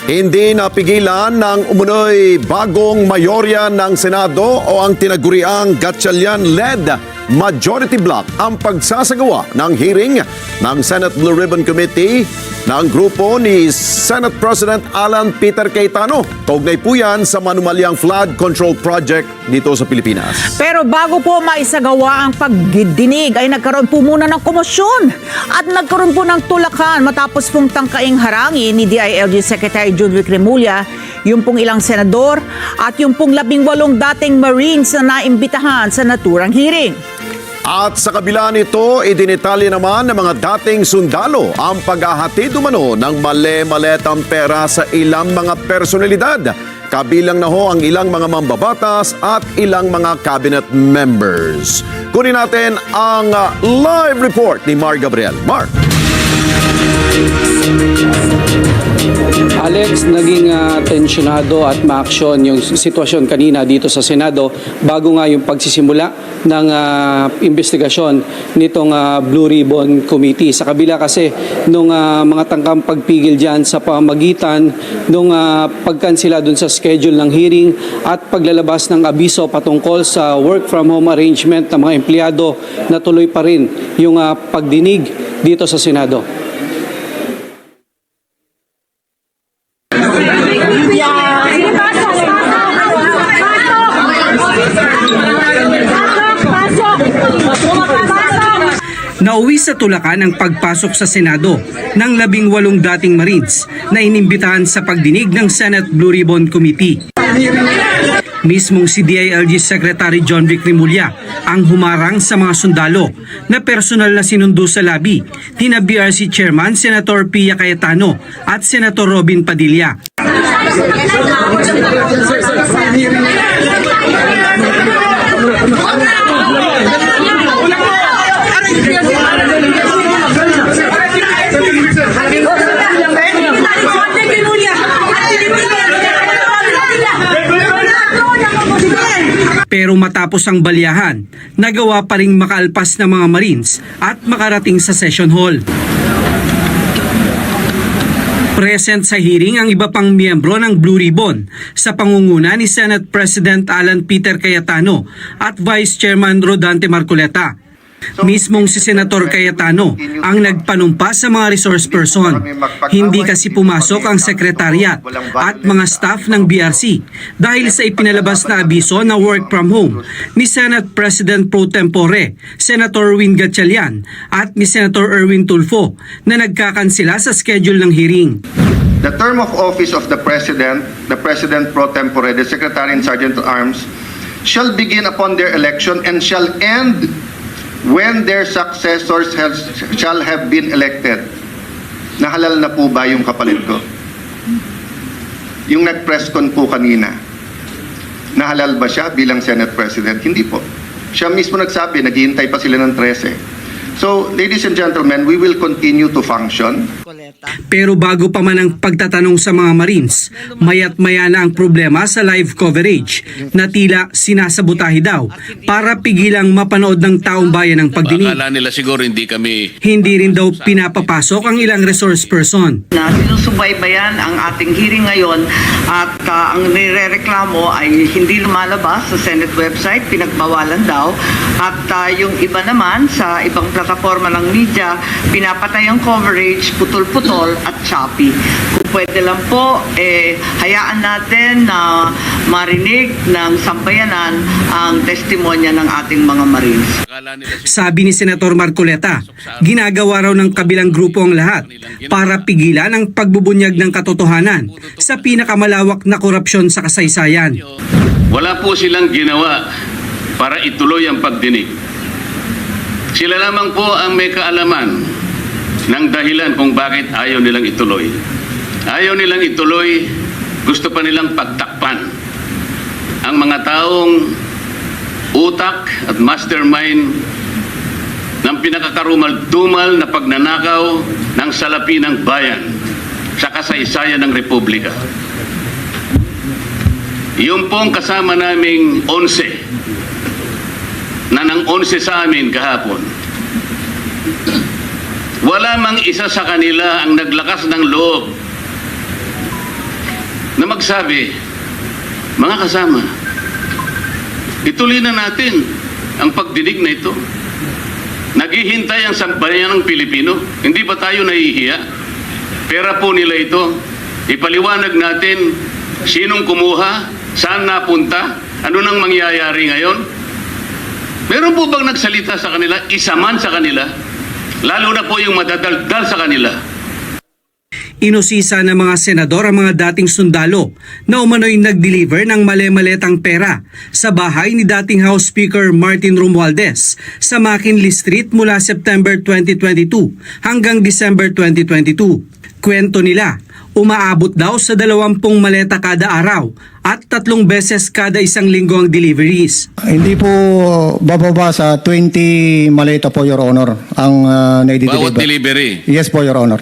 Hindi napigilan ng umunoy bagong mayorya ng Senado o ang tinaguriang Gatchalian-led majority block ang pagsasagawa ng hearing ng Senate Blue Ribbon Committee ng grupo ni Senate President Alan Peter Cayetano. Kaugnay po yan sa manumalyang flood control project dito sa Pilipinas. Pero bago po maisagawa ang pagdinig ay nagkaroon po muna ng komosyon at nagkaroon po ng tulakan matapos pong tangkaing harangin ni DILG Secretary John Vic Remulla yung pong ilang senador at yung pong 18 dating Marines na naimbitahan sa naturang hearing. At sa kabila nito, idinitalya naman ng mga dating sundalo ang paghahatid umano ng male-maletang pera sa ilang mga personalidad. Kabilang na ho ang ilang mga mambabatas at ilang mga cabinet members. Kunin natin ang live report ni Mar Gabriel. Mar. Alex, naging tensyonado at maaksyon yung sitwasyon kanina dito sa Senado bago nga yung pagsisimula ng investigasyon nitong Blue Ribbon Committee. Sa kabila kasi nung mga tangkang pagpigil dyan sa pamagitan nung pagkansela dun sa schedule ng hearing at paglalabas ng abiso patungkol sa work from home arrangement ng mga empleyado, na tuloy pa rin yung pagdinig dito sa Senado. Nauwi sa tulakan ang pagpasok sa Senado ng 18 dating Marines na inimbitahan sa pagdinig ng Senate Blue Ribbon Committee. Mismong si DILG Secretary John Vic Remulla ang humarang sa mga sundalo na personal na sinundo sa labi tina BRC Chairman Senator Pia Cayetano at Senator Robin Padilla. Pero matapos ang balyahan, nagawa pa ring makaalpas ng mga Marines at makarating sa session hall. Present sa hearing ang iba pang miyembro ng Blue Ribbon sa pangunguna ni Senate President Alan Peter Cayetano at Vice Chairman Rodante Marcoleta. Mismong si Senator Cayetano ang nagpanumpa sa mga resource person. Hindi kasi pumasok ang sekretariat at mga staff ng BRC dahil sa ipinalabas na abiso na work from home ni Senate President Pro Tempore, Senator Win Gatchalian at ni Senator Erwin Tulfo na nagkakansela sa schedule ng hearing. The term of office of the President Pro Tempore, the Secretary and Sergeant at Arms, shall begin upon their election and shall end when their successors shall have been elected. Nahalal na po ba yung kapalit ko? Yung nag-press con po kanina, nahalal ba siya bilang Senate President? Hindi po. Siya mismo nagsabi, naghihintay pa sila ng 13. So, ladies and gentlemen, we will continue to function. Pero bago pa man ang pagtatanong sa mga Marines, maya't maya na ang problema sa live coverage na tila sinasabotahe daw para pigilang mapanood ng taong bayan ang pagdinig. Akala nila siguro hindi kami... Hindi rin daw pinapapasok ang ilang resource person. Na sinusubaybayan ang ating hearing ngayon at ang nirereklamo ay hindi lumalabas sa Senate website, pinagbawalan daw. At yung iba naman sa ibang plataforma ng media, pinapatay ang coverage, putol-putol at choppy. Kung pwede lang po, hayaan natin na marinig ng sambayanan ang testimonya ng ating mga Marines. Sabi ni Senator Marcoleta, ginagawa raw ng kabilang grupo ang lahat para pigilan ang pagbubunyag ng katotohanan sa pinakamalawak na korupsyon sa kasaysayan. Wala po silang ginawa para ituloy ang pagdinig. Sila lamang po ang may kaalaman ng dahilan kung bakit ayaw nilang ituloy. Ayaw nilang ituloy, gusto pa nilang pagtakpan ang mga taong utak at mastermind ng pinakakarumal-dumal na pagnanakaw ng salapi ng bayan sa kasaysayan ng Republika. Yung pong kasama naming 11 na nang 11 sa amin kahapon, wala mang isa sa kanila ang naglakas ng loob na magsabi, mga kasama, ituloy na natin ang pagdinig na ito. Naghihintay ang sambayan ng Pilipino. Hindi ba tayo nahihiya? Pera po nila ito. Ipaliwanag natin sinong kumuha, saan napunta, ano nang mangyayari ngayon. Meron po bang nagsalita sa kanila, isa man sa kanila? Lalo na po yung madadaldal sa kanila. Inusisa ng mga senador ang mga dating sundalo na umano'y nag-deliver ng male-maletang pera sa bahay ni dating House Speaker Martin Romualdez sa McKinley Street mula September 2022 hanggang December 2022. Kwento nila, umaabot daw sa 20 maleta kada araw at 3 beses kada isang linggo ang deliveries. Hindi po bababa sa 20 maleta po, Your Honor, ang naidideliver. Bawat delivery. Yes po, Your Honor.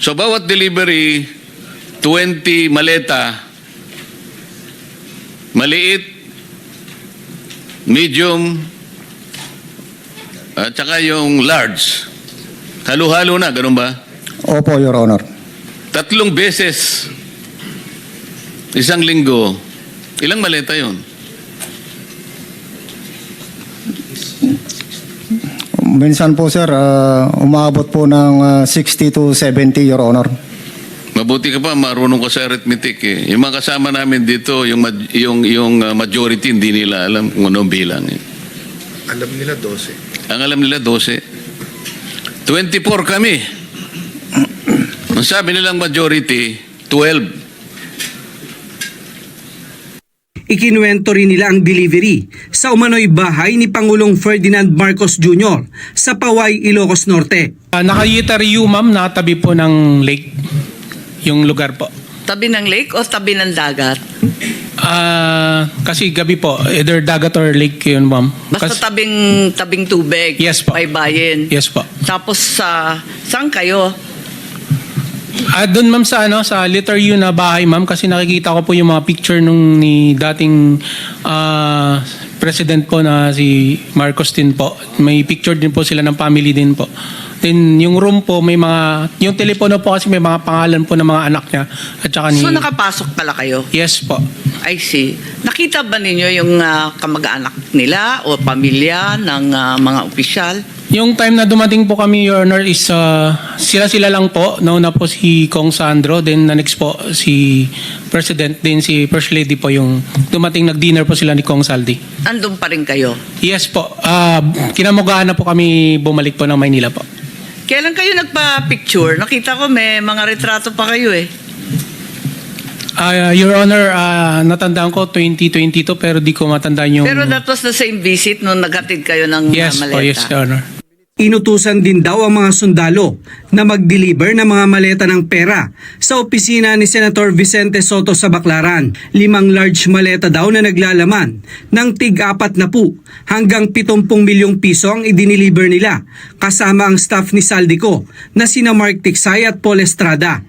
So bawat delivery, 20 maleta, maliit, medium, at saka yung large. Halo-halo na, ganun ba? Opo, Your Honor. 3 beses, isang linggo, ilang maleta yon? Minsan po, sir, umabot po ng 60 to 70, Your Honor. Mabuti ka pa, marunong ka sa arithmetic eh. Yung mga kasama namin dito, yung majority, hindi nila alam kung anong bilang eh. Alam nila 12. Ang alam nila 12. 24 kami. Ang sabi nilang majority, 12. Ikinuwento rin nila ang delivery sa umano'y bahay ni Pangulong Ferdinand Marcos Jr. sa Paway, Ilocos Norte. Naka-Utariu, ma'am, nakatabi po ng lake, yung lugar po. Tabi ng lake o tabi ng dagat? Kasi gabi po, either dagat or lake yun, ma'am. Basta tabing tubig. Yes po. May bayin. Yes po. Tapos saan kayo? Doon, ma'am, sa letter U na bahay, ma'am, kasi nakikita ko po yung mga picture ni dating president po na si Marcos din po. May picture din po sila ng family din po. Then yung room po, may mga, yung telepono po kasi may mga pangalan po ng mga anak niya. At saka So nakapasok pala kayo? Yes po. I see. Nakita ba ninyo yung kamag-anak nila o pamilya ng mga opisyal? Yung time na dumating po kami, Your Honor, is sila-sila lang po. Nauna po si Kong Sandro, then na next po si President, then si First Lady po yung dumating, nag-dinner po sila ni Kong Saldi. Andun pa rin kayo? Yes po. Kinamugahan na po kami bumalik po ng Maynila po. Kailan kayo nagpa-picture? Nakita ko may mga retrato pa kayo eh. Your Honor, natandaan ko 2022 pero di ko matandaan yung... Pero that was the same visit nung naghatid kayo ng Yes maleta. po, yes, Your Honor. Inutusan din daw ang mga sundalo na mag-deliver ng mga maleta ng pera sa opisina ni Senator Vicente Soto sa Baclaran. 5 large maleta daw na naglalaman ng tig-4 na po hanggang 70 milyong piso ang idiniliver nila kasama ang staff ni Saldico na sina Mark Tiksay at Paul Estrada.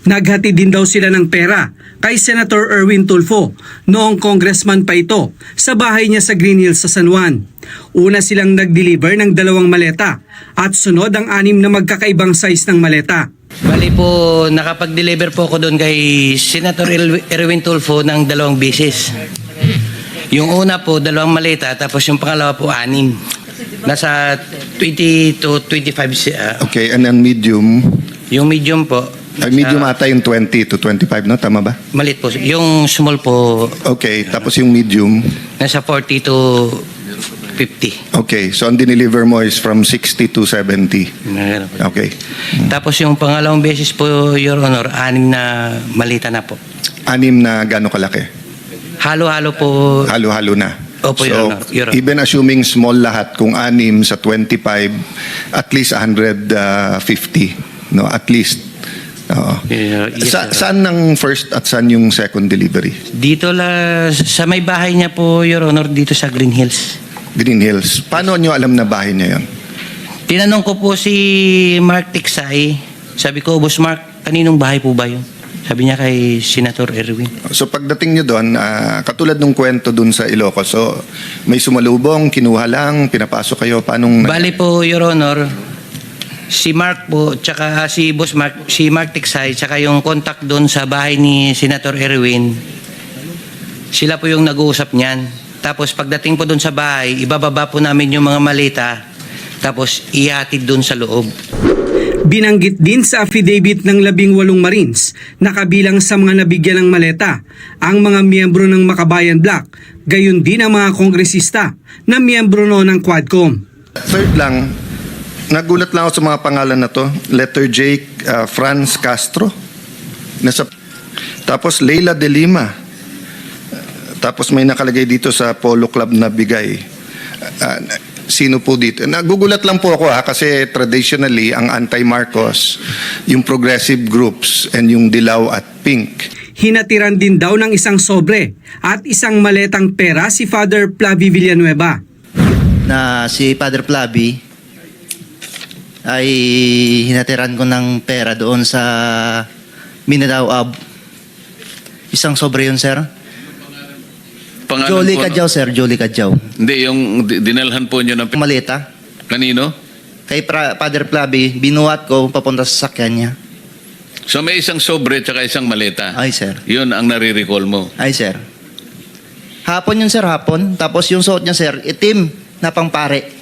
Naghati din daw sila ng pera kay Senator Erwin Tulfo, noong congressman pa ito, sa bahay niya sa Green Hills sa San Juan. Una silang nag-deliver ng 2 maleta at sunod ang 6 na magkakaibang size ng maleta. Bali po, nakapag-deliver po ako doon kay Senator Erwin Tulfo ng 2 beses. Yung una po, 2 maleta, tapos yung pangalawa po 6. Nasa 20 to 25. Okay, and then medium. Yung medium po, Medium ata yung 20 to 25, no? Tama ba? malit po. Yung small po, Okay, tapos yung medium. nasa 40 to 50. Okay, so ang dineliver mo is from 60 to 70. Okay. Tapos yung pangalawang beses po, Your Honor, 6 na malita na po. 6 na gano'ng kalaki? Halo-halo po. Halo-halo na. Opo, so, Your Honor. Your Honor. even assuming small lahat, kung 6 sa 25, at least 150. No, at least. Oo. Yes, sir. Saan ng first at saan yung second delivery? Dito sa may bahay niya po, Your Honor, dito sa Green Hills. Green Hills. Paano nyo alam na bahay niya yun? Tinanong ko po si Mark Tiksay. Sabi ko, Boss Mark, kaninong bahay po ba yun? Sabi niya kay Senator Erwin. So pagdating nyo doon, katulad ng kwento doon sa Ilocos, so may sumalubong, kinuha lang, pinapasok kayo, paanong... Bali po, Your Honor, Si Mark po, tsaka si Boss Mark, si Mark Tiksay, tsaka yung contact doon sa bahay ni Senator Erwin, sila po yung nag-uusap niyan. Tapos pagdating po doon sa bahay, ibababa po namin yung mga maleta, tapos ihatid doon sa loob. Binanggit din sa affidavit ng 18 Marines na kabilang sa mga nabigyan ng maleta ang mga miyembro ng Makabayan Black, gayon din ang mga kongresista na miyembro noon ng Quadcom. Third lang, nagulat lang ako sa mga pangalan na to. Letter J, Franz Castro. Tapos Leila de Lima. Tapos may nakalagay dito sa Polo Club na bigay. Sino po dito? Nagugulat lang po ako kasi traditionally ang anti-Marcos, yung progressive groups and yung Dilaw at Pink. Hinatiran din daw ng isang sobre at isang maletang pera si Father Flavie Villanueva. Na si Father Flavie ay hinatiran ko ng pera doon sa Mindanao Ab. Isang sobre yun, sir. Jolly Kadyaw, sir. Jolly Kadyaw. Hindi, yung dinalhan po nyo ng Maleta. kanino? Kay Father Flavie, binuhat ko papunta sa sakyan niya. So may isang sobre at isang maleta. Ay, sir. Yun ang nare-recall mo. Ay, sir. Hapon yun, sir. Hapon. Tapos yung suot niya, sir, itim na pangpare.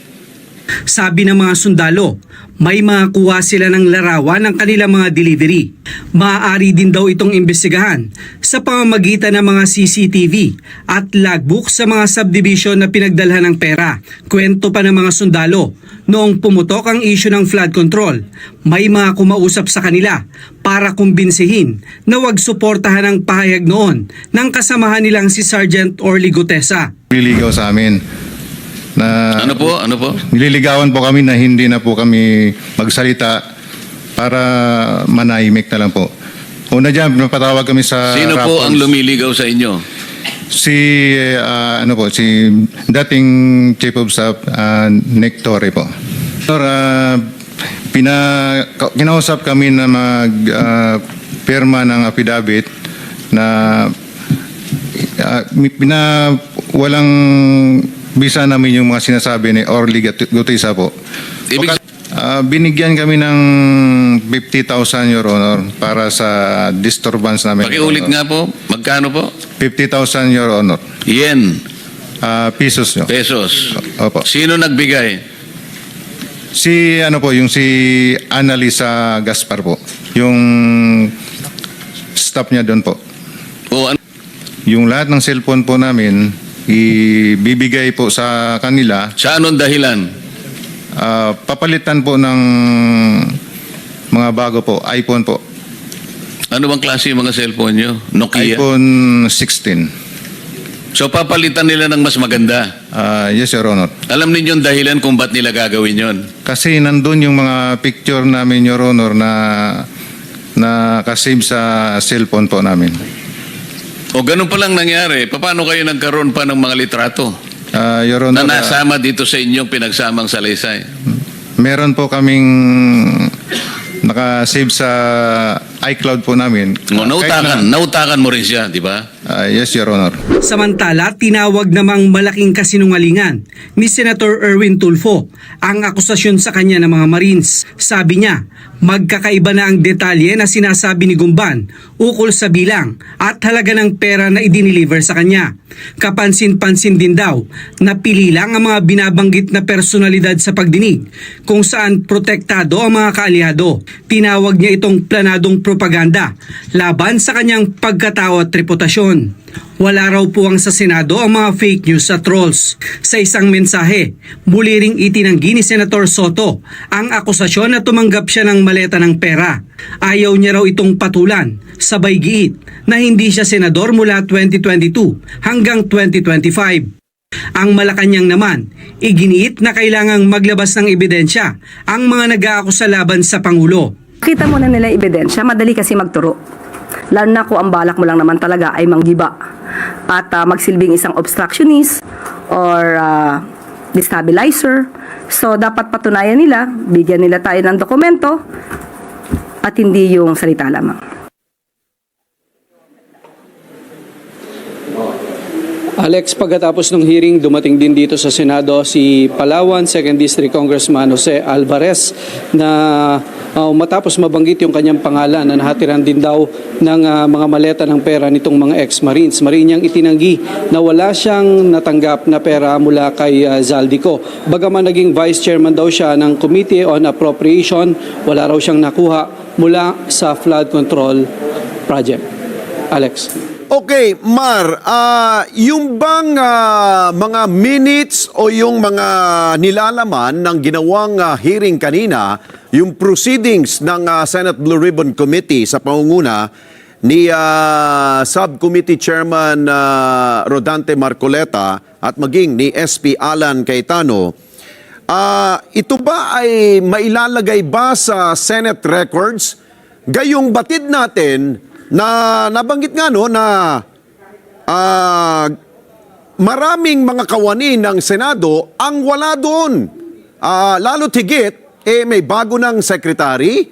Sabi ng mga sundalo, may makakuha sila ng larawan ng kanilang mga delivery. Maaari din daw itong imbestigahan sa pamamagitan ng mga CCTV at logbook sa mga subdivision na pinagdalhan ng pera. Kwento pa ng mga sundalo, noong pumutok ang issue ng flood control, may mga kumausap sa kanila para kumbinsihin na wag suportahan ang pahayag noon ng kasamahan nilang si Sergeant Orly Gutesa. Nililigaw sa amin na Ano po? nililigawan po kami na hindi na po kami magsalita para manahimik na lang po. Una dyan, napatawag kami sa Sino po rapport. ang lumiligaw sa inyo? Si si dating Chief of Staff Nick Torre po. Sir, kinausap kami na pirma ng affidavit na walang bisa namin yung mga sinasabi ni Orly Gutesa po. Binigyan kami ng 50,000, Your Honor, para sa disturbance namin. Pakiulit nga po, magkano po? 50,000, Your Honor. Yen, Pesos nyo. pesos. Opo. Sino nagbigay? Si Annalisa Gaspar po. Yung staff niya doon po. O ano? Yung lahat ng cellphone po namin, ibibigay po sa kanila. Sa anong dahilan? Papalitan po ng mga bago po, iPhone po. Ano bang klase yung mga cellphone nyo? Nokia? iPhone 16. So papalitan nila ng mas maganda. Yes, Your Honor. Alam ninyo yung dahilan kung ba't nila gagawin yon? Kasi nandun yung mga picture namin, Your Honor, na kasave sa cellphone po namin. O ganun palang nangyari, paano kayo nagkaroon pa ng mga litrato Your Honor, na nasama dito sa inyong pinagsamang salaysay? meron po kaming nakasave sa iCloud po namin. Nautakan mo rin siya, di ba? Yes, Your Honor. Samantala, tinawag namang malaking kasinungalingan ni Senator Erwin Tulfo ang akusasyon sa kanya ng mga Marines. Sabi niya, magkakaiba na ang detalye na sinasabi ni Gumban ukol sa bilang at halaga ng pera na idiniliver sa kanya. Kapansin-pansin din daw na pili lang ang mga binabanggit na personalidad sa pagdinig kung saan protektado ang mga kaalyado. Tinawag niya itong planadong propaganda laban sa kanyang pagkatao at reputasyon. Wala raw puwang sa Senado ang mga fake news at trolls. Sa isang mensahe, muli ring itinanggi ni Senator Soto ang akusasyon na tumanggap siya ng maleta ng pera. Ayaw niya raw itong patulan, sabay giit na hindi siya senador mula 2022 hanggang 2025. Ang Malacanang naman, iginiit na kailangang maglabas ng ebidensya ang mga nag-aakusa laban sa Pangulo. Kita mo na nila ebidensya, madali kasi magturo. Lalo na kung ang balak mo lang naman talaga ay manggiba at magsilbing isang obstructionist or destabilizer. So dapat patunayan nila, bigyan nila tayo ng dokumento at hindi yung salita lamang. Alex, pagkatapos ng hearing, dumating din dito sa Senado si Palawan 2nd District Congressman Jose Alvarez na matapos mabanggit yung kanyang pangalan na nahatiran din daw ng mga maleta ng pera nitong mga ex-Marines. Marinyang itinanggi na wala siyang natanggap na pera mula kay Zaldico. Bagaman naging Vice Chairman daw siya ng Committee on Appropriation, wala raw siyang nakuha mula sa flood control project. Alex. Okay, Mar, yung bang mga minutes o yung mga nilalaman ng ginawang hearing kanina, yung proceedings ng Senate Blue Ribbon Committee sa pangunguna ni Subcommittee Chairman Rodante Marcoleta at maging ni SP Alan Cayetano, ito ba ay mailalagay ba sa Senate records? Gayong batid natin na nabanggit nga no na maraming mga kawani ng Senado ang wala doon. Lalo tigit, may bago ng secretary.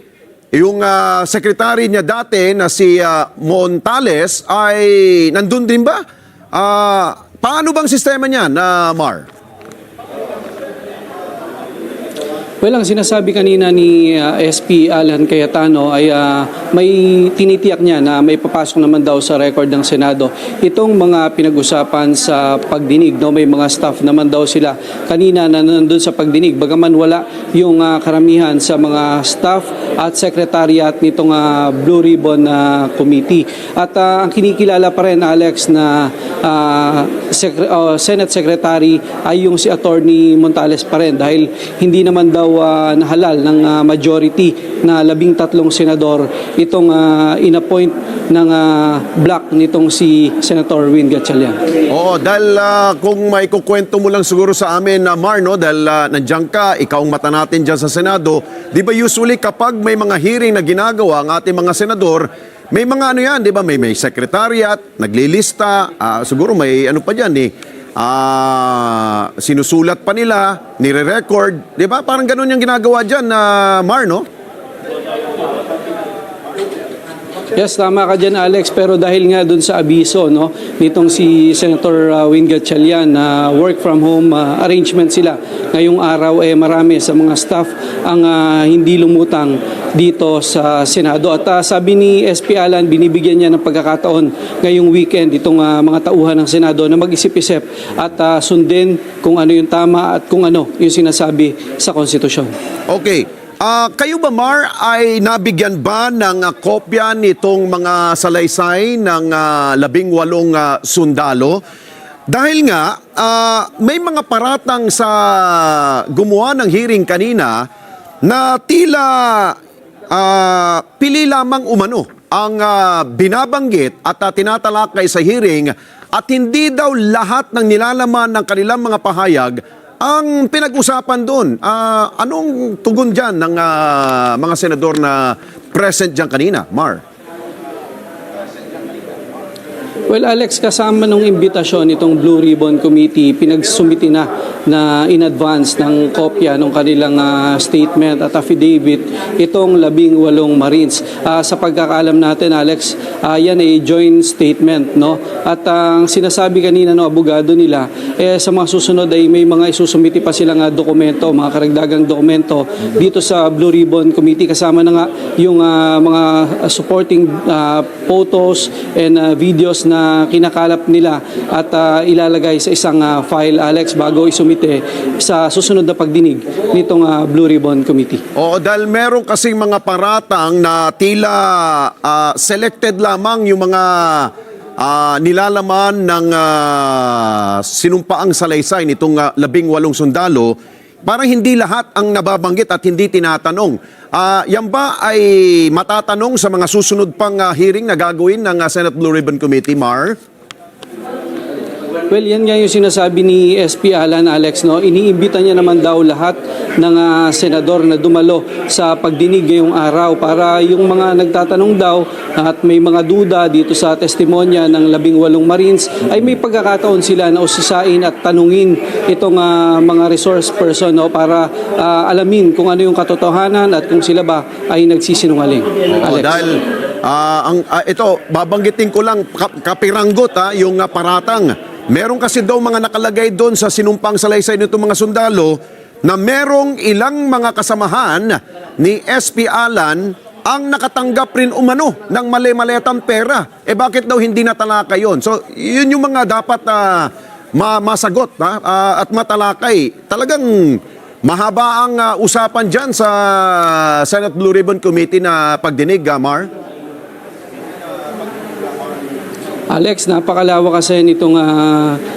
Yung secretary niya dati na si Montales ay nandun din ba? Paano bang sistema niya na Mar? Well, ang sinasabi kanina ni SP Alan Cayetano ay may tinitiyak niya na may papasok naman daw sa record ng Senado itong mga pinag-usapan sa pagdinig. No? May mga staff naman daw sila kanina na nandun sa pagdinig. Bagaman wala yung karamihan sa mga staff at secretariat nitong Blue Ribbon Committee. At ang kinikilala pa rin, Alex, na Senate Secretary ay yung si Attorney Montales pa rin dahil hindi naman daw nahalal ng majority na 13 senador itong inappoint ng block nitong si Senator Win Gatchalian. Oo, dahil kung may kukwento mo lang siguro sa amin, Mar, no? Dahil nandiyan ka, ikaw ang mata natin dyan sa Senado, di ba usually kapag may mga hearing na ginagawa ang ating mga senador, may mga ano yan, di ba? May secretariat, naglilista, siguro may ano pa dyan sinusulat pa nila, nire-record, di ba? Parang ganun yung ginagawa dyan, Mar, no? Yes, tama ka dyan, Alex. Pero dahil nga dun sa abiso, no, nitong si Senator Win Gatchalian na work from home arrangement sila. Ngayong araw, marami sa mga staff ang hindi lumutang dito sa Senado. At sabi ni SP Alan, binibigyan niya ng pagkakataon ngayong weekend itong mga tauhan ng Senado na mag-isip-isip at sundin kung ano yung tama at kung ano yung sinasabi sa konstitusyon. Okay. Kayo ba, Mar, ay nabigyan ba ng kopya nitong mga salaysay ng 18 sundalo? Dahil nga, may mga paratang sa gumawa ng hearing kanina na tila pili lamang umano ang binabanggit at tinatalakay sa hearing at hindi daw lahat ng nilalaman ng kanilang mga pahayag ang pinag-usapan doon. Anong tugon dyan ng mga senador na present dyan kanina, Mar? Well, Alex, kasama nung imbitasyon itong Blue Ribbon Committee, pinagsumiti na in advance ng kopya ng kanilang statement at affidavit itong 18 Marines. Sa pagkakaalam natin, Alex, yan ay joint statement, no? At ang sinasabi kanina ng abogado nila, sa mga susunod ay may mga isusumiti pa silang dokumento, mga karagdagang dokumento dito sa Blue Ribbon Committee. Kasama na nga yung mga supporting photos and videos na kinakalap nila at ilalagay sa isang file, Alex, bago isumite sa susunod na pagdinig nitong Blue Ribbon Committee. Oo, dahil meron kasing mga paratang na tila selected lamang yung mga nilalaman ng sinumpaang salaysay nitong 18 sundalo. Parang hindi lahat ang nababanggit at hindi tinatanong. Yan ba ay matatanong sa mga susunod pang hearing na gagawin ng Senate Blue Ribbon Committee, Mar? Well, yan nga yung sinasabi ni SP Alan, Alex, no? Iniimbita niya naman daw lahat ng senador na dumalo sa pagdinig ngayong araw para yung mga nagtatanong daw at may mga duda dito sa testimonya ng 18 Marines ay may pagkakataon sila na usisain at tanungin itong mga resource person, no? Para alamin kung ano yung katotohanan at kung sila ba ay nagsisinungaling. Alex. Dahil ito, babanggitin ko lang kapiranggot yung paratang meron kasi daw mga nakalagay doon sa sinumpang salaysay nito mga sundalo na merong ilang mga kasamahan ni SP Alan ang nakatanggap rin umano ng mali-maletang pera. Bakit daw hindi natalakay yun? So, yun yung mga dapat masagot at matalakay. Talagang mahaba ang usapan dyan sa Senate Blue Ribbon Committee na pagdinig, Mar? Alex, napakalawak kasi nitong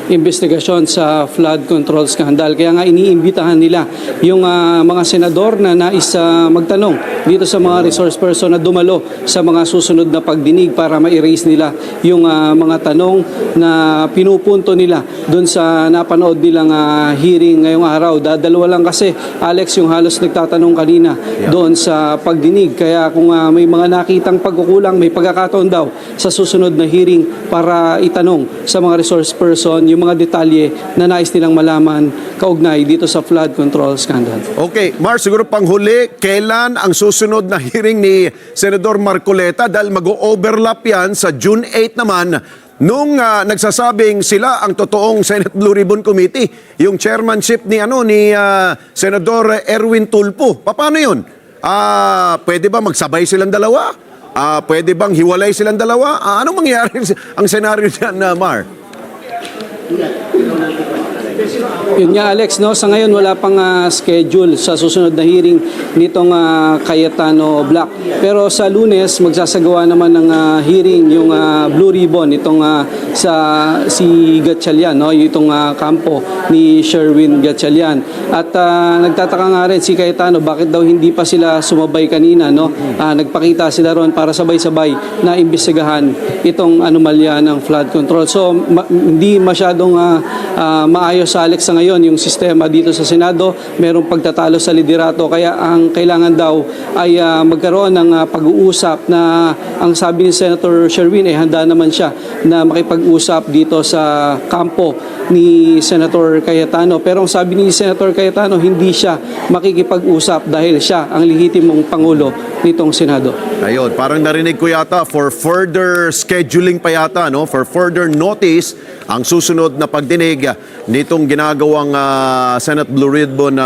investigasyon sa flood control scandal. Kaya nga iniimbitahan nila yung mga senador na nais magtanong dito sa mga resource person na dumalo sa mga susunod na pagdinig para ma-erase nila yung mga tanong na pinupunto nila doon sa napanood nilang hearing ngayong araw. Dalawa lang kasi, Alex, yung halos nagtatanong kanina doon sa pagdinig. Kaya kung may mga nakitang pagkukulang, may pagkakataon daw sa susunod na hearing para itanong sa mga resource person yung mga detalye na nais nilang malaman kaugnay dito sa flood control scandal. Okay, Mar, siguro panghuli, kailan ang susunod na hearing ni Senador Marcoleta? Dahil mag-overlap yan sa June 8 naman nung nagsasabing sila ang totoong Senate Blue Ribbon Committee, yung chairmanship ni Senador Erwin Tulfo. Paano yun? Pwede ba magsabay silang dalawa? Pwede bang hiwalay silang dalawa? Anong mangyayari ang senaryo niyan, Mar? Yun nga, Alex, no? Sa ngayon wala pang schedule sa susunod na hearing nitong Cayetano Black. Pero sa Lunes magsasagawa naman ng hearing yung Blue Ribbon itong si Gatchalian, no? Itong kampo ni Sherwin Gatchalian. At nagtataka nga rin si Cayetano bakit daw hindi pa sila sumabay kanina, no? Nagpakita sila ron para sabay-sabay na imbestigahan itong anomalya ng flood control. So hindi masyadong maayos sa Alex sa ngayon yung sistema dito sa Senado, merong pagtatalo sa liderato, kaya ang kailangan daw ay magkaroon ng pag-uusap na ang sabi ni Senator Sherwin ay handa naman siya na makipag-usap dito sa kampo ni Senator Cayetano. Pero ang sabi ni Senator Cayetano, hindi siya makikipag-usap dahil siya ang lehitimong Pangulo nitong Senado. Ayun, parang narinig ko yata for further scheduling pa yata, no? For further notice ang susunod na pagdinig nitong ginagawang Senate Blue Ribbon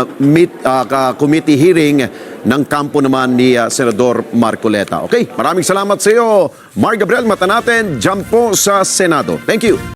committee hearing ng kampo naman ni Senador Marcoleta. Okay, maraming salamat sa iyo, Mar Gabriel. Mata natin, dyan po sa Senado. Thank you.